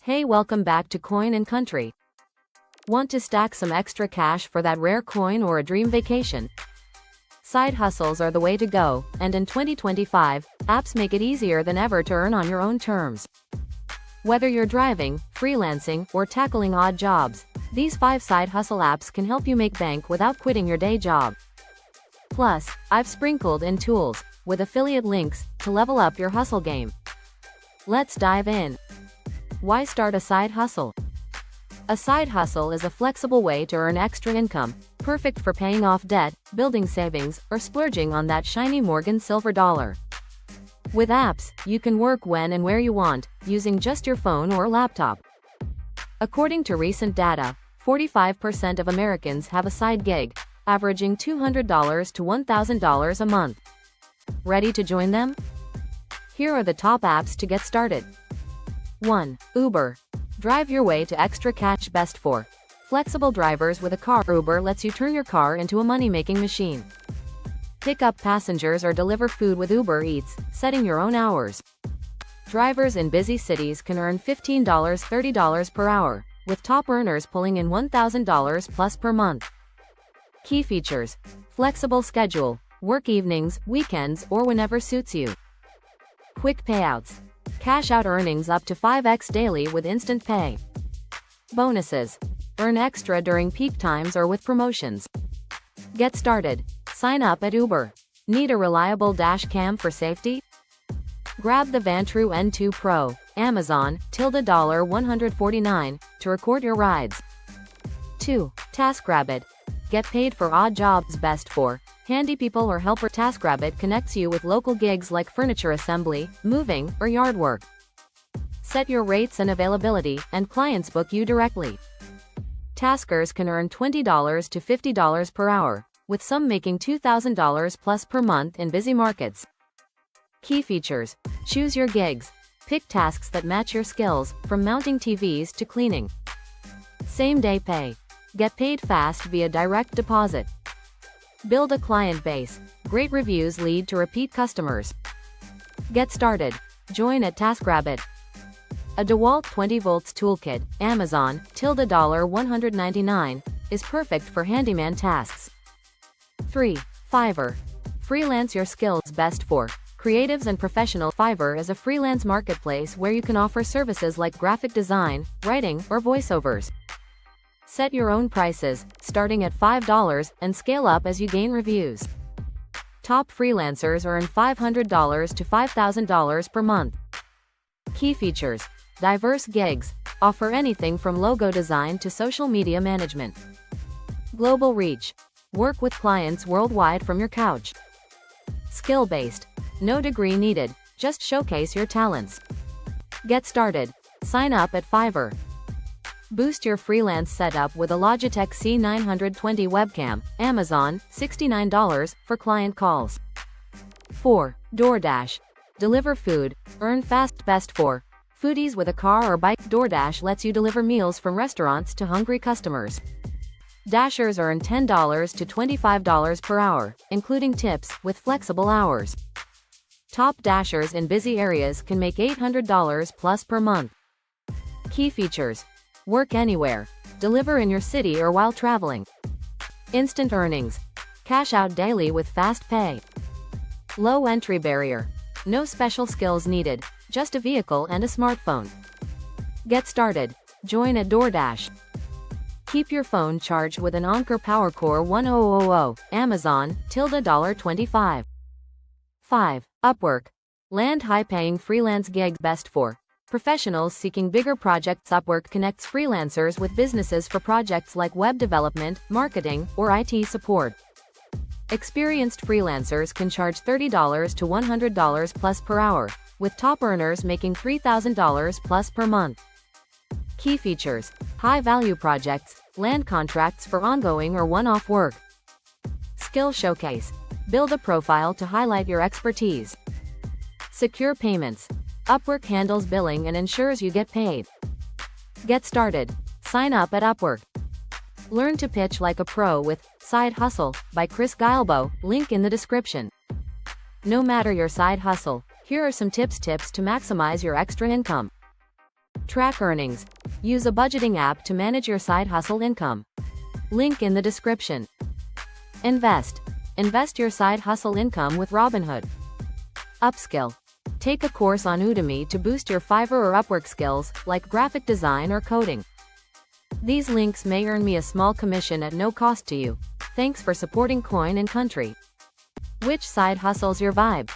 Hey, welcome back to Coin and Country. Want to stack some extra cash for that rare coin or a dream vacation? Side hustles are the way to go, and in 2025, apps make it easier than ever to earn on your own terms. Whether you're driving, freelancing, or tackling odd jobs, these 5 side hustle apps can help you make bank without quitting your day job. Plus, I've sprinkled in tools, with affiliate links, to level up your hustle game. Let's dive in. Why start a side hustle? A side hustle is a flexible way to earn extra income, perfect for paying off debt, building savings, or splurging on that shiny Morgan silver dollar. With apps, you can work when and where you want, using just your phone or laptop. According to recent data, 45% of Americans have a side gig, averaging $200 to $1,000 a month. Ready to join them? Here are the top apps to get started. 1. Uber. Drive your way to extra cash. Best for flexible drivers with a car. Uber lets you turn your car into a money-making machine. Pick up passengers or deliver food with Uber Eats, setting your own hours. Drivers in busy cities can earn $15 $30 per hour, with top earners pulling in $1,000 plus per month. Key features: flexible schedule, work evenings, weekends, or whenever suits you. Quick payouts. Cash out earnings up to 5x daily with instant pay. Bonuses. Earn extra during peak times or with promotions. Get started. Sign up at Uber. Need a reliable dash cam for safety? Grab the Vantrue N2 Pro, Amazon, $149, to record your rides. 2. TaskRabbit. Get paid for odd jobs. Best for handy people or helper. TaskRabbit connects you with local gigs like furniture assembly, moving, or yard work. Set your rates and availability, and clients book you directly. Taskers can earn $20 to $50 per hour, with some making $2,000 plus per month in busy markets. Key features: choose your gigs. Pick tasks that match your skills, from mounting TVs to cleaning. Same-day pay. Get paid fast via direct deposit. Build a client base. Great reviews lead to repeat customers. Get started. Join at TaskRabbit. A DeWalt 20 volts toolkit, Amazon, $199, is perfect for handyman tasks. 3. Fiverr. Freelance your skills. Best for creatives and professionals. Fiverr is a freelance marketplace where you can offer services like graphic design, writing, or voiceovers. Set your own prices, starting at $5, and scale up as you gain reviews. Top freelancers earn $500 to $5,000 per month. Key features: diverse gigs, offer anything from logo design to social media management. Global reach, work with clients worldwide from your couch. Skill-based, no degree needed, just showcase your talents. Get started. Sign up at Fiverr. Boost your freelance setup with a Logitech C920 webcam, Amazon, $69, for client calls. 4. DoorDash. Deliver food, earn fast. Best for foodies with a car or bike. DoorDash lets you deliver meals from restaurants to hungry customers. Dashers earn $10 to $25 per hour, including tips, with flexible hours. Top dashers in busy areas can make $800 plus per month. Key features: work anywhere, deliver in your city or while traveling. Instant earnings, cash out daily with fast pay. Low entry barrier, no special skills needed, just a vehicle and a smartphone. Get started. Join at DoorDash. Keep your phone charged with an Anker PowerCore 1000, Amazon, $25. 5. Upwork. Land high-paying freelance gigs. Best for professionals seeking bigger projects. Upwork connects freelancers with businesses for projects like web development, marketing, or IT support. Experienced freelancers can charge $30 to $100 plus per hour, with top earners making $3,000 plus per month. Key features: high-value projects, land contracts for ongoing or one-off work. Skill showcase. Build a profile to highlight your expertise. Secure payments. Upwork handles billing and ensures you get paid. Get started. Sign up at Upwork. Learn to pitch like a pro with Side Hustle by Chris Guillebeau, link in the description. No matter your side hustle, here are some tips to maximize your extra income. Track earnings. Use a budgeting app to manage your side hustle income. Link in the description. Invest. Invest your side hustle income with Robinhood. Upskill. Take a course on Udemy to boost your Fiverr or Upwork skills, like graphic design or coding. These links may earn me a small commission at no cost to you. Thanks for supporting Coin and Country. Which side hustle's your vibe?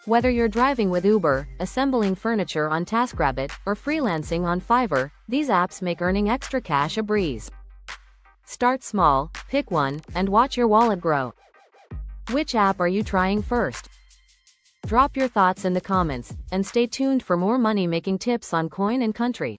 Whether you're driving with Uber, assembling furniture on TaskRabbit, or freelancing on Fiverr, these apps make earning extra cash a breeze. Start small, pick one, and watch your wallet grow. Which app are you trying first? Drop your thoughts in the comments, and stay tuned for more money-making tips on Coin and Country.